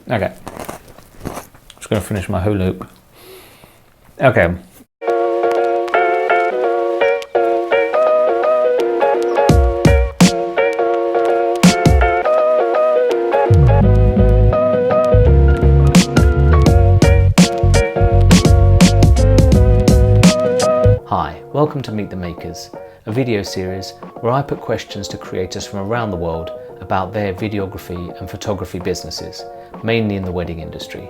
Okay. Just going to finish my whole loop. Okay. Hi, welcome to Meet the Makers, a video series where I put questions to creators from around the world about their videography and photography businesses, mainly in the wedding industry.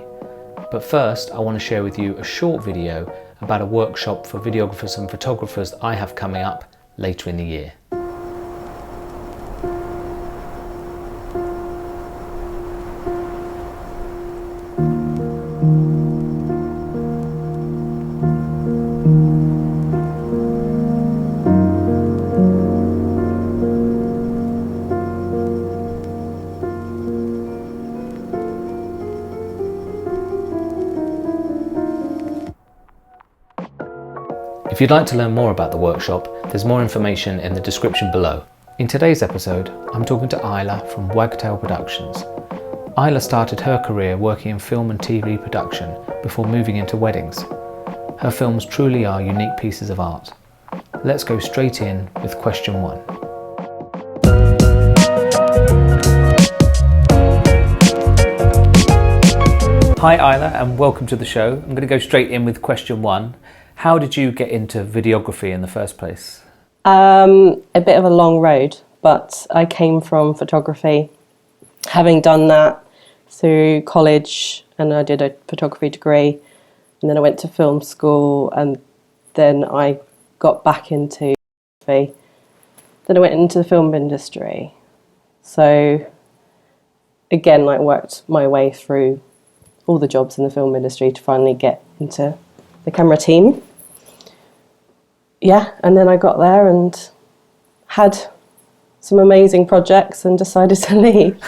But first, I want to share with you a short video about a workshop for videographers and photographers I have coming up later in the year. If you'd like to learn more about the workshop, there's more information in the description below. In today's episode, I'm talking to Ayla from Wagtail Productions. Ayla started her career working in film and TV production before moving into weddings. Her films truly are unique pieces of art. Let's go straight in with question 1. Hi Ayla, and welcome to the show. I'm going to go straight in with question 1. How did you get into videography in the first place? A bit of a long road, but I came from photography, having done that through college, and I did a photography degree, and then I went to film school, and then I got back into photography. Then I went into the film industry. So again, I worked my way through all the jobs in the film industry to finally get into the camera team. Yeah, and then I got there and had some amazing projects and decided to leave.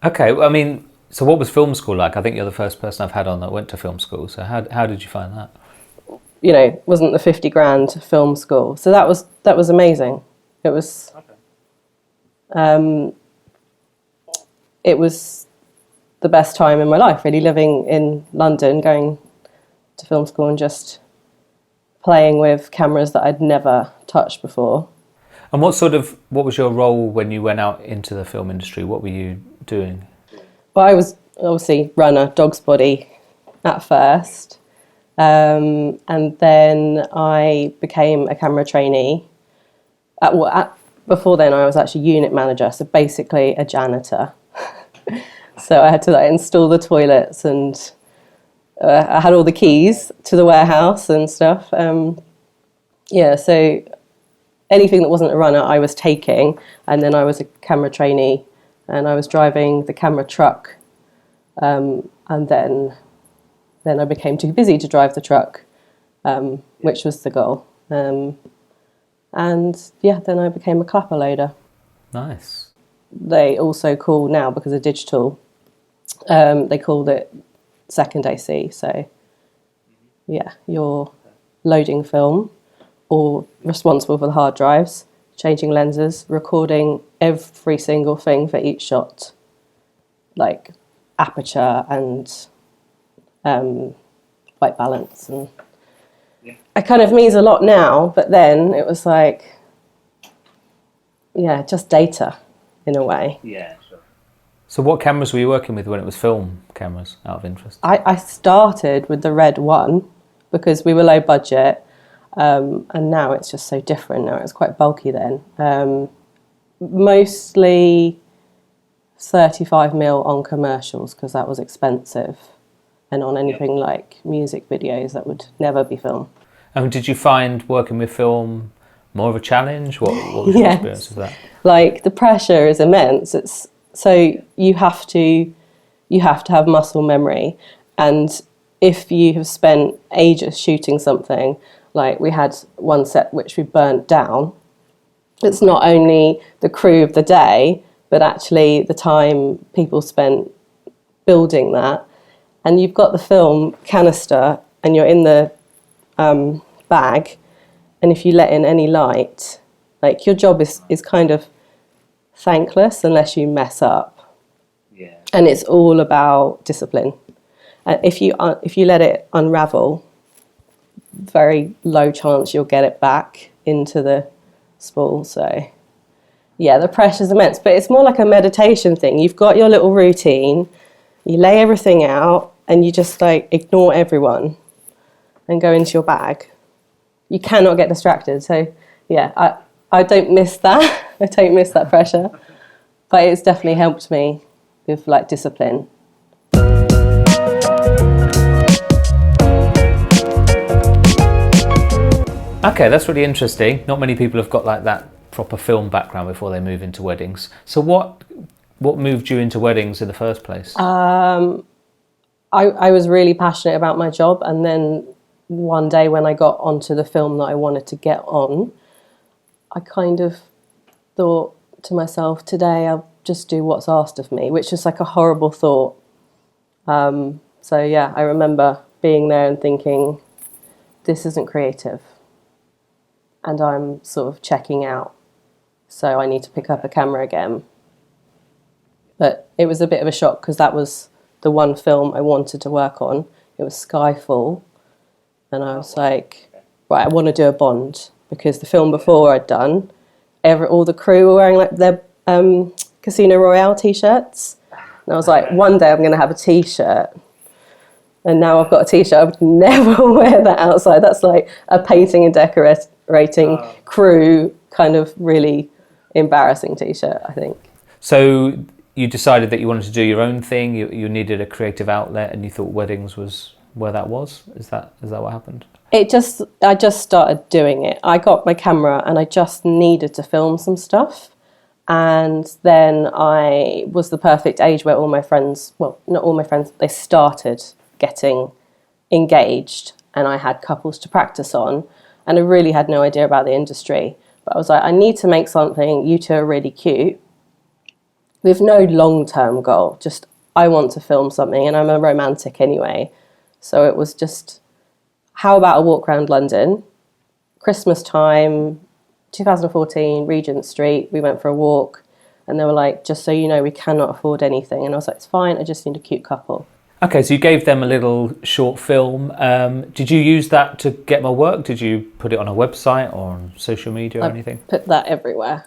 Okay, I mean, so what was film school like? I think you're the first person I've had on that went to film school. So how did you find that? You know, wasn't the 50 grand film school, so that was amazing. It was, it was the best time in my life, really, living in London, going to film school and just playing with cameras that I'd never touched before. And what was your role when you went out into the film industry? What were you doing? Well, I was obviously runner, dog's body at first. And then I became a camera trainee. Before then, I was actually unit manager, so basically a janitor. So I had to install the toilets, and I had all the keys to the warehouse and stuff. So anything that wasn't a runner, I was taking, and then I was a camera trainee, and I was driving the camera truck, and then I became too busy to drive the truck, which was the goal. Then I became a clapper loader. Nice. They also call now, because of digital, they called it second AC. So yeah, you're loading film or responsible for the hard drives, changing lenses, recording every single thing for each shot, like aperture and white balance. And it kind of means a lot now, but then it was like, yeah, just data in a way. Yeah, sure. So what cameras were you working with when it was film cameras, out of interest? I started with the Red 1 because we were low budget, and now it's just so different. Now it's quite bulky then. Mostly 35mm on commercials because that was expensive, and on anything like music videos that would never be filmed. And did you find working with film more of a challenge? What was your experience of that? Like, the pressure is immense. So you have to have muscle memory, and if you have spent ages shooting something, like we had one set which we burnt down, it's not only the crew of the day, but actually the time people spent building that. And you've got the film canister and you're in the bag, and if you let in any light, like, your job is kind of thankless unless you mess up. Yeah. And it's all about discipline. If you let it unravel, very low chance you'll get it back into the spool. So yeah, the pressure's immense, but it's more like a meditation thing. You've got your little routine, you lay everything out, and you just like ignore everyone and go into your bag. You cannot get distracted. So yeah, I don't miss that. I don't miss that pressure, but it's definitely helped me with like discipline. Okay, that's really interesting. Not many people have got like that proper film background before they move into weddings. So what moved you into weddings in the first place? I was really passionate about my job, and then one day when I got onto the film that I wanted to get on, I kind of thought to myself, today I'll just do what's asked of me, which is like a horrible thought. So yeah, I remember being there and thinking, this isn't creative, and I'm sort of checking out, so I need to pick up a camera again. But it was a bit of a shock because that was the one film I wanted to work on. It was Skyfall, and I was like, right, I want to do a Bond, because the film before I'd done, all the crew were wearing like their Casino Royale t-shirts, and I was like, one day I'm going to have a t-shirt. And now I've got a t-shirt. I would never wear that outside. That's like a painting and decorating crew kind of really embarrassing t-shirt, I think. So you decided that you wanted to do your own thing. You needed a creative outlet, and you thought weddings was where that was. Is that what happened? I just started doing it. I got my camera and I just needed to film some stuff. And then I was the perfect age where all my friends, well, not all my friends, they started getting engaged, and I had couples to practice on, and I really had no idea about the industry. But I was like, I need to make something, you two are really cute, with no long-term goal, just I want to film something, and I'm a romantic anyway. So it was just, how about a walk around London? Christmas time, 2014, Regent Street, we went for a walk, and they were like, just so you know, we cannot afford anything. And I was like, it's fine, I just need a cute couple. Okay, so you gave them a little short film. Did you use that to get more work? Did you put it on a website or on social media or anything? Put that everywhere.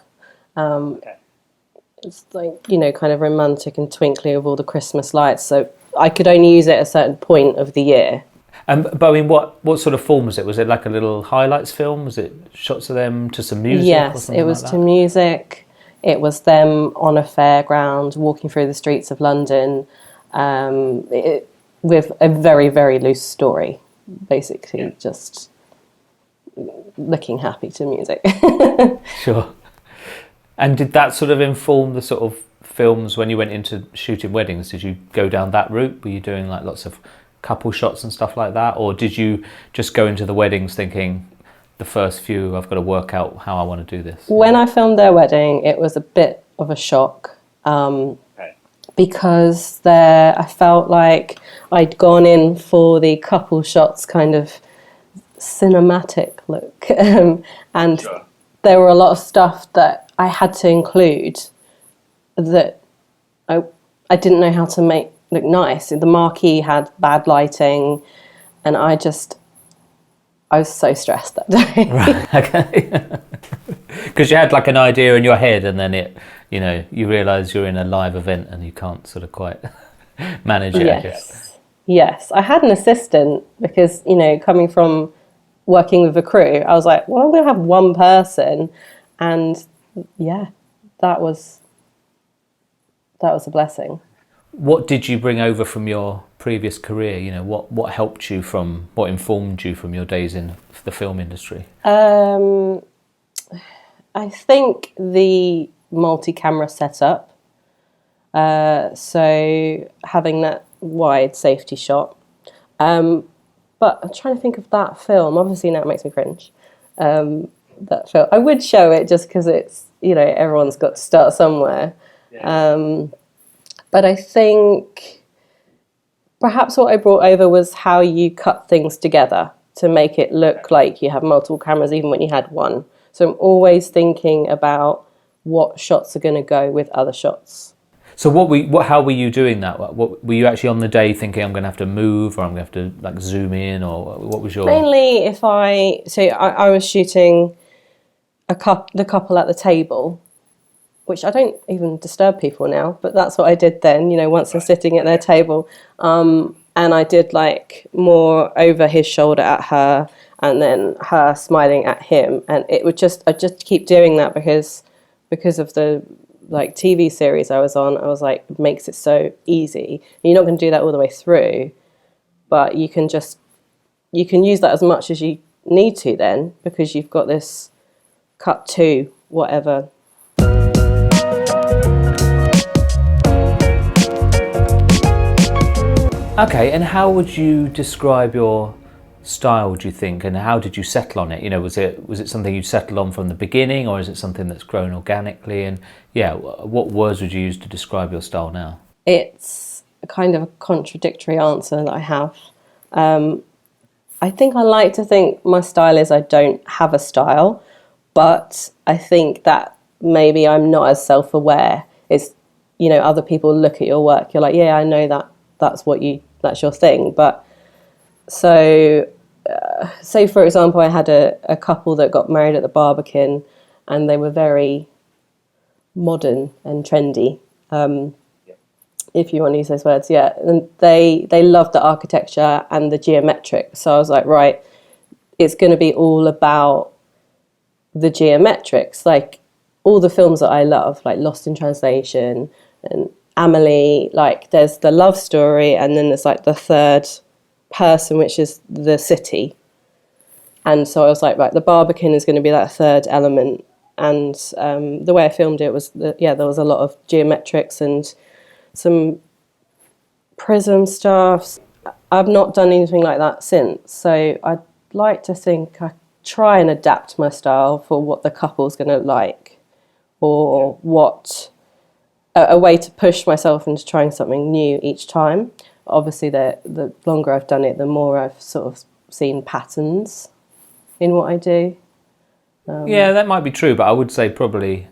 It's like, you know, kind of romantic and twinkly with all the Christmas lights. So I could only use it at a certain point of the year. But I mean, what sort of film was it? Was it like a little highlights film? Was it shots of them to some music? Yes, it was to music. It was them on a fairground, walking through the streets of London, with a very, very loose story, basically, just looking happy to music. Sure. And did that sort of inform the sort of films when you went into shooting weddings? Did you go down that route? Were you doing like lots of couple shots and stuff like that? Or did you just go into the weddings thinking, the first few, I've got to work out how I want to do this? When I filmed their wedding, it was a bit of a shock. Because I felt like I'd gone in for the couple shots kind of cinematic look. And sure, there were a lot of stuff that I had to include that I didn't know how to make look nice. The marquee had bad lighting, and I was so stressed that day. Right, okay. Because you had like an idea in your head, and then you realise you're in a live event and you can't sort of quite manage it, yes. I guess. Yes, I had an assistant because, coming from working with a crew, I was like, well, I'm going to have one person. And yeah, that was a blessing. What did you bring over from your previous career? What helped you what informed you from your days in the film industry? I think the multi-camera setup. So having that wide safety shot. But I'm trying to think of that film. Obviously now it makes me cringe. That film. I would show it just because it's, everyone's got to start somewhere. Yeah. But I think perhaps what I brought over was how you cut things together to make it look like you have multiple cameras even when you had one. So I'm always thinking about what shots are going to go with other shots. So how were you doing that? What were you actually on the day thinking, I'm going to have to move, or I'm going to have to like zoom in, or what was your... Mainly I was shooting the couple at the table, which I don't even disturb people now, but that's what I did then, you know, once they're sitting at their table. And I did like more over his shoulder at her, and then her smiling at him. And it would I just keep doing that because of the like TV series I was on. I was like, it makes it so easy. You're not going to do that all the way through, but you can use that as much as you need to then, because you've got this cut to whatever. Okay, and how would you describe your style, do you think, and how did you settle on it? You know, was it something you settled on from the beginning, or is it something that's grown organically? And yeah, what words would you use to describe your style now? It's a kind of a contradictory answer that I have. I think I like to think my style is I don't have a style, but I think that maybe I'm not as self-aware. It's, you know, other people look at your work, you're like, yeah, I know that's your thing. But so say for example, I had a couple that got married at the Barbican, and they were very modern and trendy, if you want to use those words. Yeah, and they loved the architecture and the geometric. So I was like, right, it's going to be all about the geometrics, like all the films that I love, like Lost in Translation and Amelie. Like there's the love story, and then there's like the third person, which is the city. And so I was like, right, the Barbican is going to be that third element. And the way I filmed it was there was a lot of geometrics and some prism stuff. I've not done anything like that since, so I'd like to think I try and adapt my style for what the couple's going to like, or what a way to push myself into trying something new each time. Obviously, the longer I've done it, the more I've sort of seen patterns in what I do. Yeah, that might be true, but I would say probably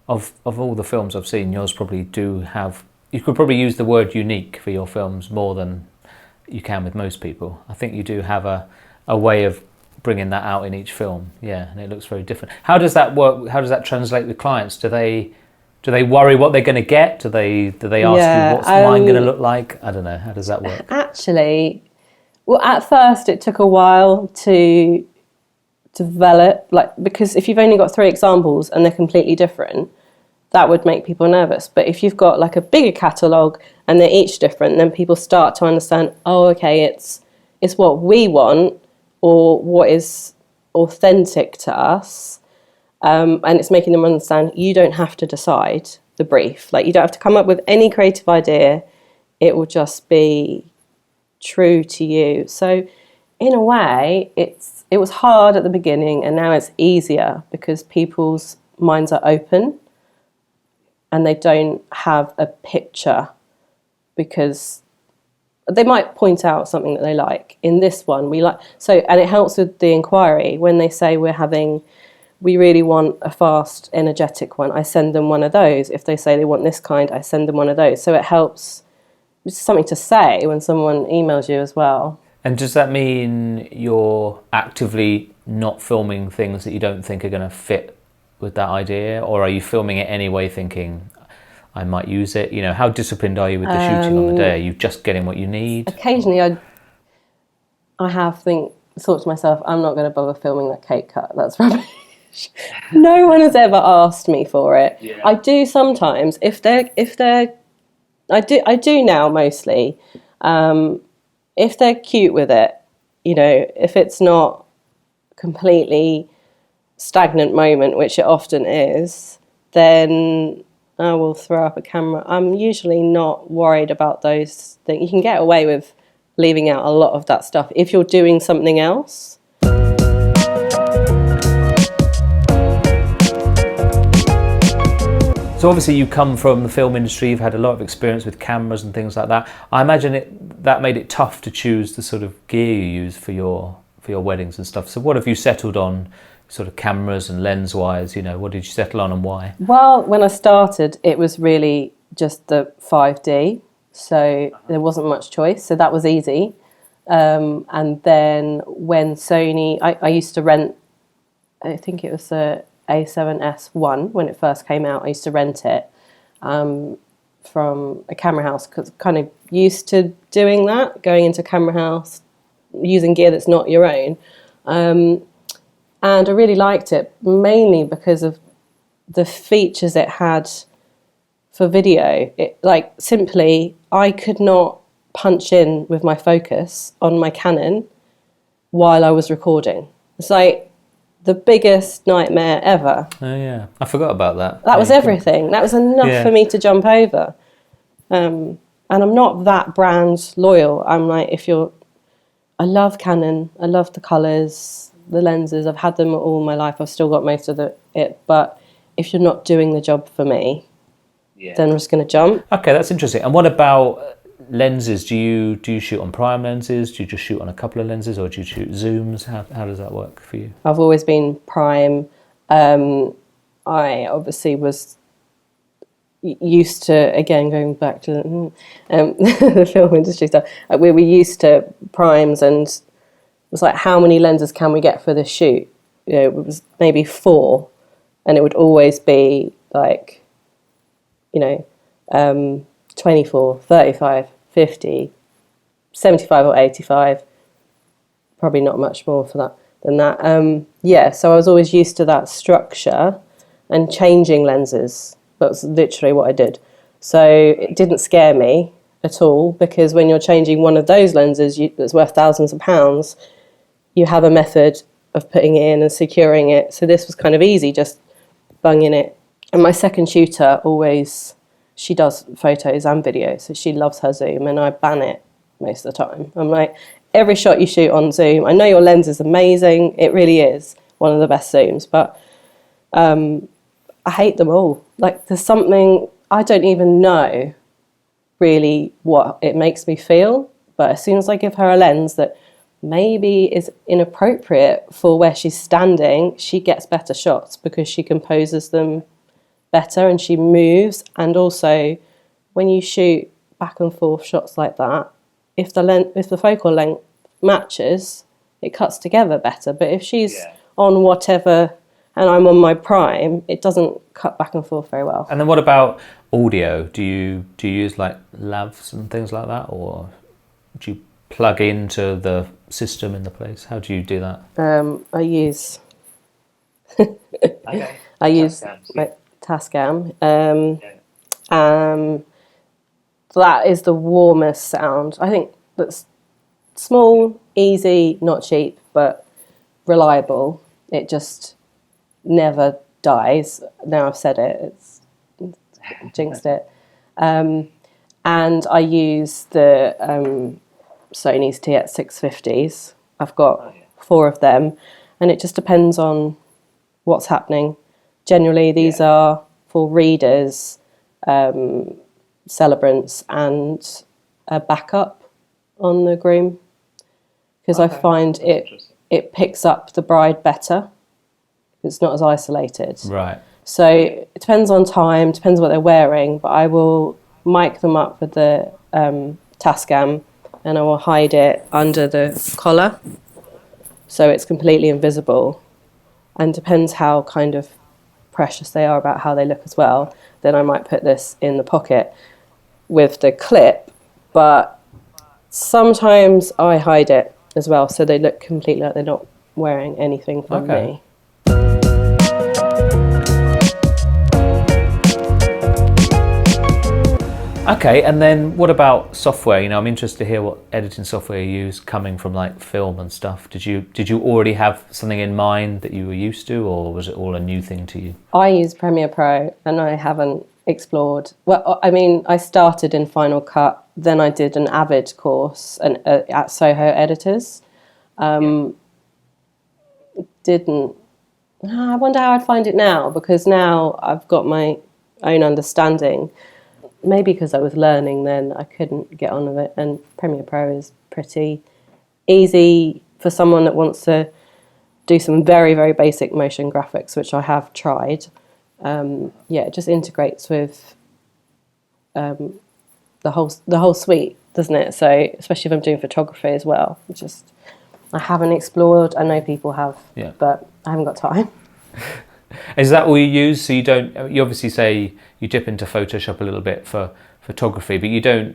of all the films I've seen, yours probably do have... You could probably use the word unique for your films more than you can with most people. I think you do have a way of bringing that out in each film, yeah, and it looks very different. How does that work? How does that translate with clients? Do they worry what they're going to get? Do they ask you what's mine going to look like? I don't know. How does that work? Actually, well, at first it took a while to develop, like, because if you've only got 3 examples and they're completely different, that would make people nervous. But if you've got like a bigger catalogue and they're each different, then people start to understand, oh, okay, it's what we want, or what is authentic to us. And it's making them understand you don't have to decide the brief. Like, you don't have to come up with any creative idea. It will just be true to you. So in a way, it was hard at the beginning, and now it's easier because people's minds are open and they don't have a picture, because they might point out something that they like. In this one, we like... So, and it helps with the inquiry. When they say we really want a fast, energetic one, I send them one of those. If they say they want this kind, I send them one of those. So it helps, it's something to say when someone emails you as well. And does that mean you're actively not filming things that you don't think are going to fit with that idea? Or are you filming it anyway thinking, I might use it? You know, how disciplined are you with the shooting on the day? Are you just getting what you need? Occasionally I have thought to myself, I'm not going to bother filming that cake cut. That's rubbish. No one has ever asked me for it. Yeah. I do sometimes if they're I do now mostly. If they're cute with it, you know, if it's not completely stagnant moment, which it often is, then I will throw up a camera. I'm usually not worried about those things. You can get away with leaving out a lot of that stuff if you're doing something else. So obviously you come from the film industry, you've had a lot of experience with cameras and things like that. I imagine that made it tough to choose the sort of gear you use for your weddings and stuff. So what have you settled on, sort of cameras and lens-wise? You know, what did you settle on and why? Well, when I started, it was really just the 5D, so there wasn't much choice, so that was easy. And then when Sony, I used to rent, I think it was the A7S1 when it first came out. I used to rent it from a camera house because kind of used to doing that, going into a camera house, using gear that's not your own. And I really liked it, mainly because of the features it had for video. Like, simply, I could not punch in with my focus on my Canon while I was recording. It's like the biggest nightmare ever. Oh yeah, I forgot about that. That was everything. That was enough for me to jump over. And I'm not that brand loyal. I'm like, I love Canon. I love the colours, the lenses. I've had them all my life. I've still got most of it. But if you're not doing the job for me, then I'm just going to jump. Okay, that's interesting. And what about lenses? Do you shoot on prime lenses? Do you just shoot on a couple of lenses, or do you shoot zooms? How does that work for you? I've always been prime. I obviously was used to, again, going back to the film industry stuff, we were used to primes, and it was like, how many lenses can we get for this shoot? It was maybe 4, and it would always be like, 24, 35, 50, 75 or 85, probably not much more than that. So I was always used to that structure and changing lenses. That's literally what I did. So it didn't scare me at all, because when you're changing one of those lenses that's worth thousands of pounds, you have a method of putting it in and securing it. So this was kind of easy, just bunging it. And my second shooter she does photos and videos, so she loves her zoom, and I ban it most of the time. I'm like, every shot you shoot on zoom, I know your lens is amazing, it really is one of the best zooms, but I hate them all. Like, there's something, I don't even know really what it makes me feel, but as soon as I give her a lens that maybe is inappropriate for where she's standing, she gets better shots because she composes them better and she moves. And also, when you shoot back and forth shots like that, if the focal length matches, it cuts together better. But if she's on whatever and I'm on my prime, it doesn't cut back and forth very well. And then what about audio? Do you use like lavs and things like that, or do you plug into the system in the place? How do you do that? I use like Tascam. That is the warmest sound. I think that's small, easy, not cheap, but reliable. It just never dies. Now I've said it, it's jinxed it. And I use the Sony's TX650s. I've got 4 of them, and it just depends on what's happening. Generally, these are for readers, celebrants, and a backup on the groom, because I find it picks up the bride better. It's not as isolated. Right. So it depends on time, depends what they're wearing, but I will mic them up with the Tascam, and I will hide it under the collar so it's completely invisible. And depends how kind of precious they are about how they look as well. Then I might put this in the pocket with the clip, but sometimes I hide it as well, so they look completely like they're not wearing anything from me. Okay, and then what about software? I'm interested to hear what editing software you use, coming from like film and stuff. Did you already have something in mind that you were used to, or was it all a new thing to you? I use Premiere Pro, and I haven't explored. Well, I mean, I started in Final Cut, then I did an Avid course at Soho Editors. I wonder how I'd find it now, because now I've got my own understanding. Maybe because I was learning then, I couldn't get on with it. And Premiere Pro is pretty easy for someone that wants to do some very, very basic motion graphics, which I have tried. It just integrates with the whole suite, doesn't it? So especially if I'm doing photography as well, I haven't explored. I know people have, but I haven't got time. Is that all you use? So you obviously say you dip into Photoshop a little bit for photography, but do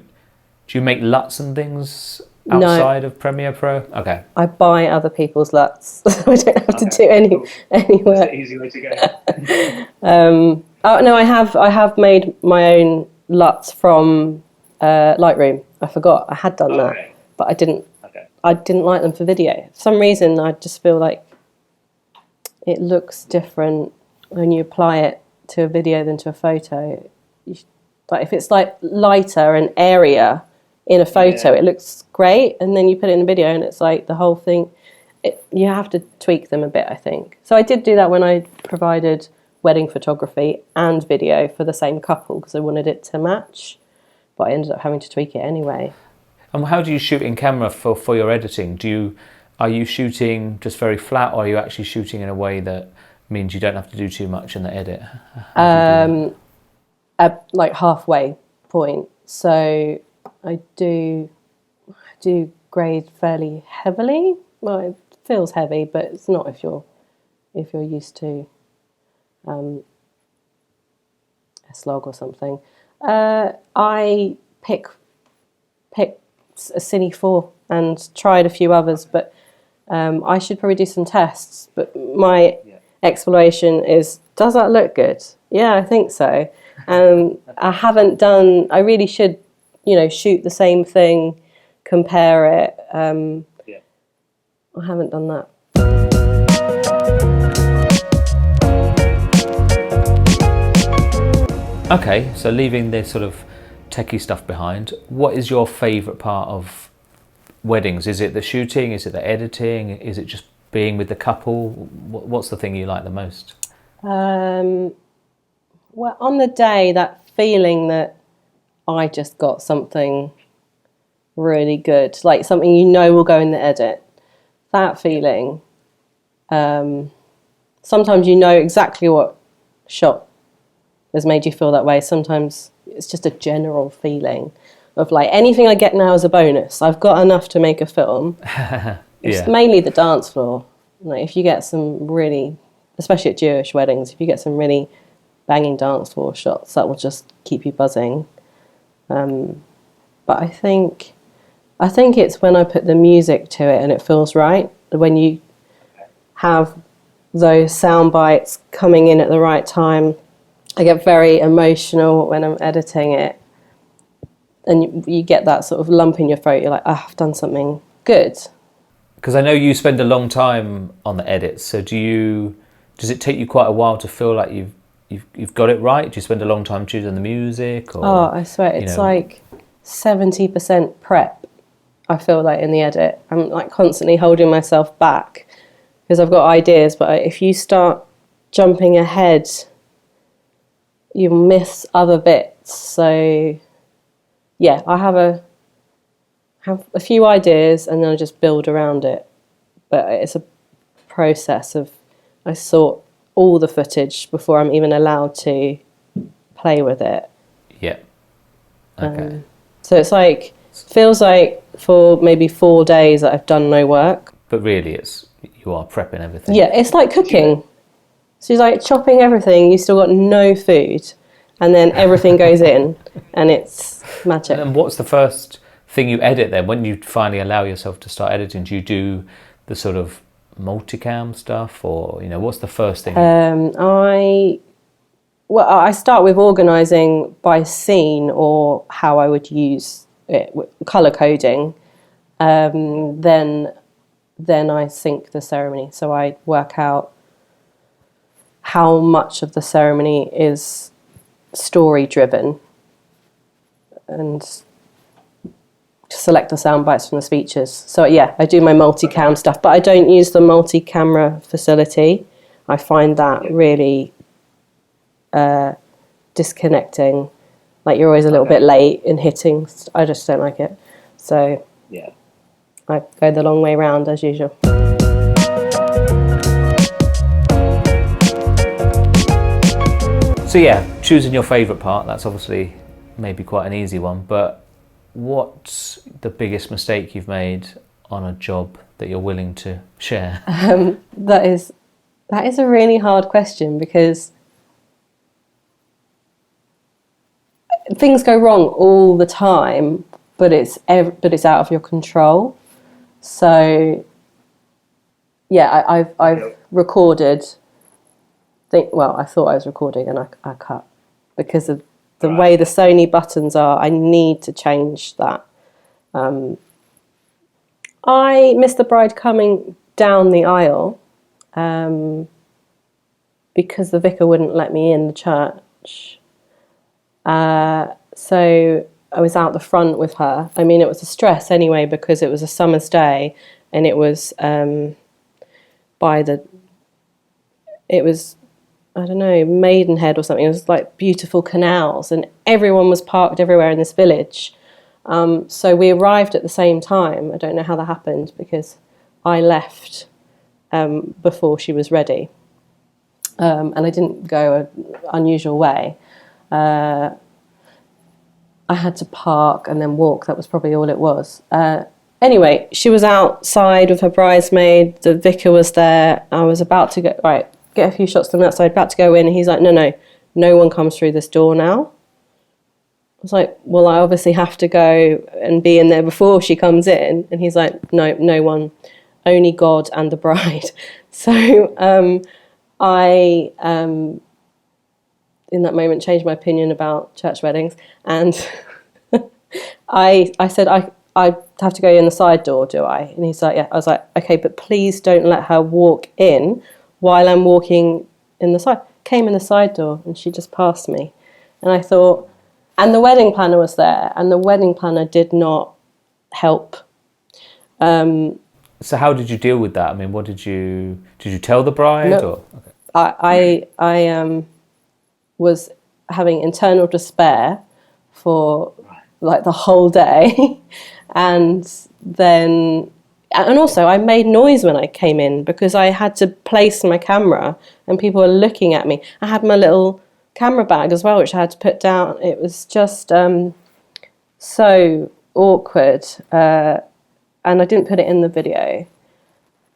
you make LUTs and things outside of Premiere Pro? Okay. I buy other people's LUTs, so I don't have to do any work. That's the easy way to go. Oh no, I have made my own LUTs from Lightroom. I forgot I had done that, but I didn't. Okay. I didn't like them for video. For some reason, I just feel like it looks different when you apply it to a video than to a photo. Like if it's like lighter and airier in a photo, it looks great, and then you put it in a video and it's like the whole thing. You have to tweak them a bit, I think. So I did do that when I provided wedding photography and video for the same couple because I wanted it to match, but I ended up having to tweak it anyway. And how do you shoot in camera for your editing? Are you shooting just very flat, or are you actually shooting in a way that means you don't have to do too much in the edit? Like halfway point. So I do grade fairly heavily. Well, it feels heavy, but it's not if you're used to a slog or something. I pick a Cine 4 and tried a few others, but I should probably do some tests. But my exploration is, does that look good? Yeah, I think so. I really should, shoot the same thing, compare it. I haven't done that. Okay, so leaving this sort of techie stuff behind, what is your favourite part of weddings? Is it the shooting? Is it the editing? Is it just being with the couple? What's the thing you like the most? Well, on the day, that feeling that I just got something really good, like something will go in the edit, that feeling. Sometimes exactly what shot has made you feel that way. Sometimes it's just a general feeling of like, anything I get now is a bonus. I've got enough to make a film. It's mainly the dance floor. Like if you get some really, especially at Jewish weddings, if you get some really banging dance floor shots, that will just keep you buzzing. But I think it's when I put the music to it and it feels right. When you have those sound bites coming in at the right time. I get very emotional when I'm editing it, and you get that sort of lump in your throat. You're like, I've done something good. Because I know you spend a long time on the edits. So does it take you quite a while to feel like you've got it right? Do you spend a long time choosing the music? Or, I swear, it's like 70% prep. I feel like in the edit, I'm like constantly holding myself back because I've got ideas. But if you start jumping ahead, you miss other bits. So yeah, I have a few ideas and then I just build around it. But it's a process of, I sort all the footage before I'm even allowed to play with it. Yeah. Okay. So it's like, feels like for maybe 4 days that I've done no work. But really you are prepping everything. Yeah, it's like cooking. So you're like chopping everything, you still got no food, and then everything goes in, and it's magic. And what's the first thing you edit then? When you finally allow yourself to start editing, do you do the sort of multicam stuff, or what's the first thing? I start with organising by scene or how I would use it, colour coding. Then I sync the ceremony, so I work out how much of the ceremony is story driven and select the sound bites from the speeches. So yeah, I do my multicam stuff, but I don't use the multi-camera facility. I find that really disconnecting. Like you're always a little bit late in hitting. I just don't like it. So yeah, I go the long way round as usual. So yeah, choosing your favourite part, that's obviously maybe quite an easy one, but what's the biggest mistake you've made on a job that you're willing to share? That is a really hard question, because things go wrong all the time, but it's out of your control. So yeah, I've recorded. I thought I was recording and I cut because of the way the Sony buttons are. I need to change that. I missed the bride coming down the aisle because the vicar wouldn't let me in the church. So I was out the front with her. I mean, it was a stress anyway, because it was a summer's day, and it was I don't know, Maidenhead or something. It was like beautiful canals, and everyone was parked everywhere in this village. So we arrived at the same time. I don't know how that happened, because I left before she was ready. And I didn't go an unusual way. I had to park and then walk. That was probably all it was. Anyway, she was outside with her bridesmaid. The vicar was there. I was about to get a few shots from outside, about to go in, and he's like, no one comes through this door now. I was like, well, I obviously have to go and be in there before she comes in. And he's like, no one, only God and the bride. So I, in that moment, changed my opinion about church weddings. And I said, I have to go in the side door, do I? And he's like, yeah. I was like, okay, but please don't let her walk in while I'm walking in the side. Came in the side door, and she just passed me. And I thought, and the wedding planner was there, and the wedding planner did not help. So how did you deal with that? I mean, did you tell the bride? No, or? Okay. I was having internal despair for like the whole day. And also I made noise when I came in, because I had to place my camera and people were looking at me. I had my little camera bag as well, which I had to put down. It was just so awkward. And I didn't put it in the video.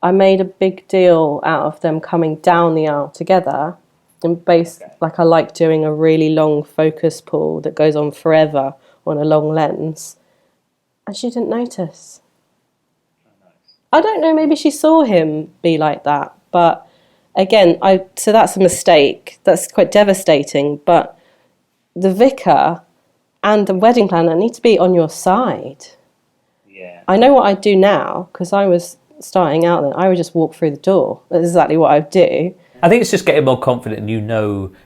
I made a big deal out of them coming down the aisle together, and I like doing a really long focus pull that goes on forever on a long lens. And she didn't notice. I don't know, maybe she saw him be like that. But again, so that's a mistake. That's quite devastating. But the vicar and the wedding planner need to be on your side. Yeah. I know what I'd do now, because I was starting out then. I would just walk through the door. That's exactly what I'd do. I think it's just getting more confident, and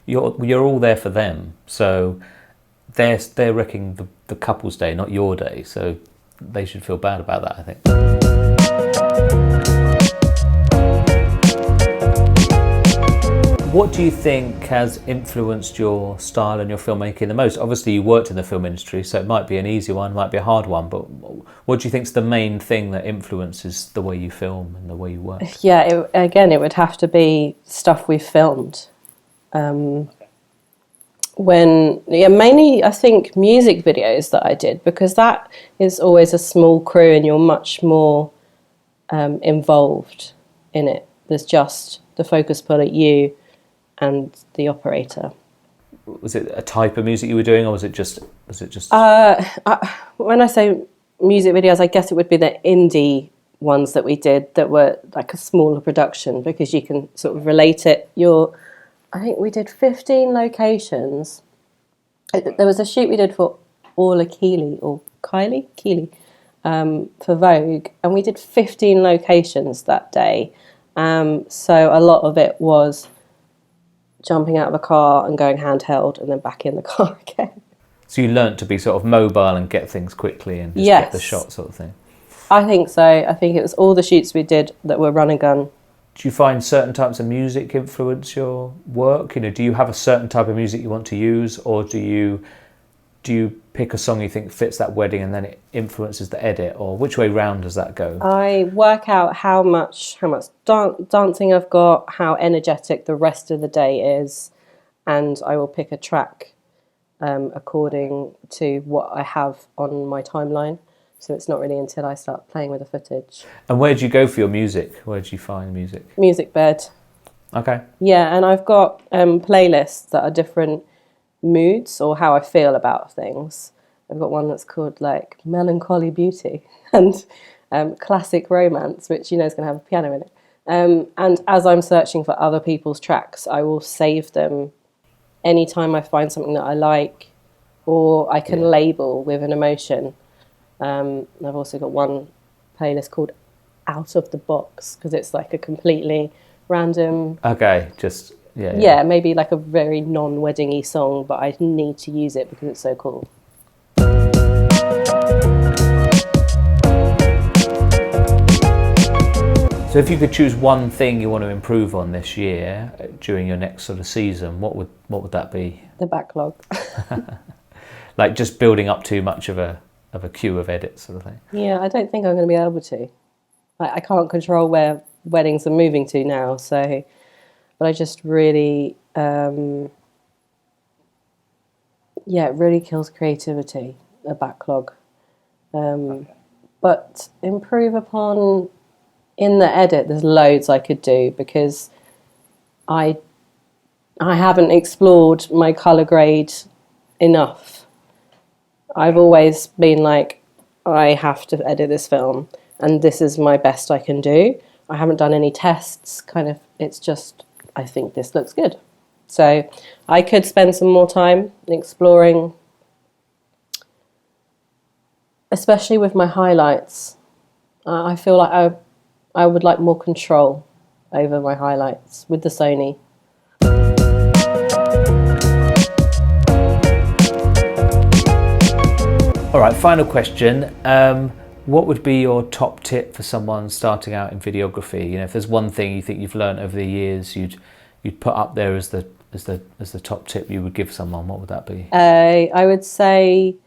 you're all there for them. So they're wrecking the couple's day, not your day. So they should feel bad about that, I think. What do you think has influenced your style and your filmmaking the most? Obviously, you worked in the film industry, so it might be an easy one, might be a hard one, but what do you think is the main thing that influences the way you film and the way you work? Yeah, it would have to be stuff we filmed. Mainly, I think, music videos that I did, because that is always a small crew and you're much more involved in it. There's just the focus pull at you and the operator. Was it a type of music you were doing, or was it just? When I say music videos, I guess it would be the indie ones that we did that were like a smaller production, because you can sort of relate it. I think we did 15 locations. There was a shoot we did for Kylie for Vogue, and we did 15 locations that day. So a lot of it was jumping out of a car and going handheld and then back in the car again. So you learnt to be sort of mobile and get things quickly and just get the shot sort of thing? I think so. I think it was all the shoots we did that were run and gun. Do you find certain types of music influence your work? Do you have a certain type of music you want to use, or do you pick a song you think fits that wedding and then it influences the edit, or which way round does that go? I work out how much dancing I've got, how energetic the rest of the day is, and I will pick a track according to what I have on my timeline. So it's not really until I start playing with the footage. And where do you go for your music? Where do you find music? Music bed. Okay. Yeah, and I've got playlists that are different moods or how I feel about things. I've got one that's called like Melancholy Beauty and Classic Romance, which is going to have a piano in it. And as I'm searching for other people's tracks, I will save them anytime I find something that I like, or I can label with an emotion. I've also got one playlist called Out of the Box, because it's like a completely random... Okay, just... Yeah, maybe like a very non-wedding-y song, but I need to use it because it's so cool. So if you could choose one thing you want to improve on this year during your next sort of season, what would that be? The backlog. Like just building up too much of a queue of edits sort of thing? Yeah, I don't think I'm going to be able to. I can't control where weddings are moving to now, so... But I just really, it really kills creativity, a backlog. But improve upon, in the edit, there's loads I could do, because I haven't explored my colour grade enough. I've always been like, I have to edit this film, and this is my best I can do. I haven't done any tests, it's just... I think this looks good. So I could spend some more time exploring, especially with my highlights. I feel like I would like more control over my highlights with the Sony. All right, final question. What would be your top tip for someone starting out in videography? If there's one thing you think you've learned over the years, you'd put up there as the top tip you would give someone, what would that be? I would say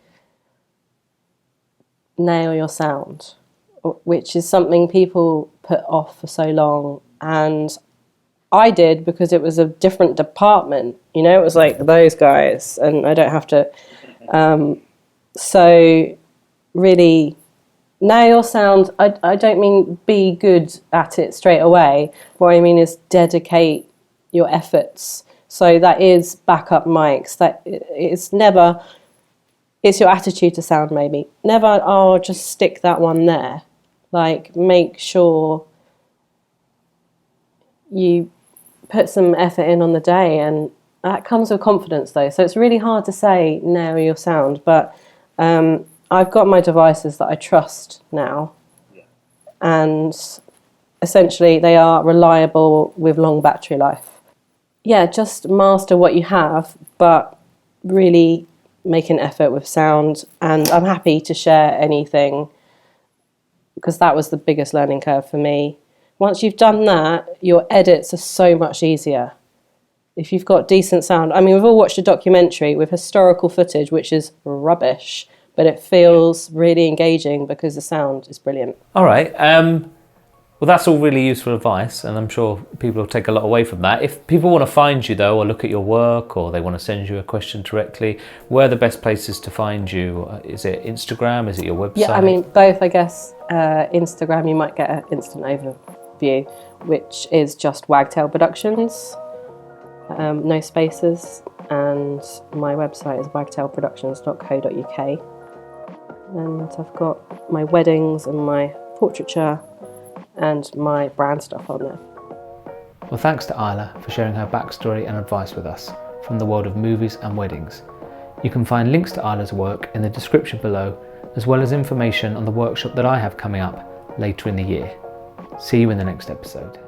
nail your sound, which is something people put off for so long, and I did because it was a different department. It was like those guys, and I don't have to. So really. Nail your sound. I don't mean be good at it straight away. What I mean is dedicate your efforts. So that is backup mics. That it's never. It's your attitude to sound, maybe. Never. Just stick that one there. Like, make sure you put some effort in on the day, and that comes with confidence, though. So it's really hard to say nail your sound, but. I've got my devices that I trust now, and essentially they are reliable with long battery life. Yeah, just master what you have, but really make an effort with sound, and I'm happy to share anything, because that was the biggest learning curve for me. Once you've done that, your edits are so much easier. If you've got decent sound, we've all watched a documentary with historical footage, which is rubbish, but it feels really engaging because the sound is brilliant. All right. Well, that's all really useful advice, and I'm sure people will take a lot away from that. If people want to find you, though, or look at your work, or they want to send you a question directly, where are the best places to find you? Is it Instagram? Is it your website? Yeah, both, I guess. Instagram, you might get an instant overview, which is just Wagtail Productions, no spaces, and my website is wagtailproductions.co.uk. And I've got my weddings and my portraiture and my brand stuff on there. Well, thanks to Ayla for sharing her backstory and advice with us from the world of movies and weddings. You can find links to Ayla's work in the description below, as well as information on the workshop that I have coming up later in the year. See you in the next episode.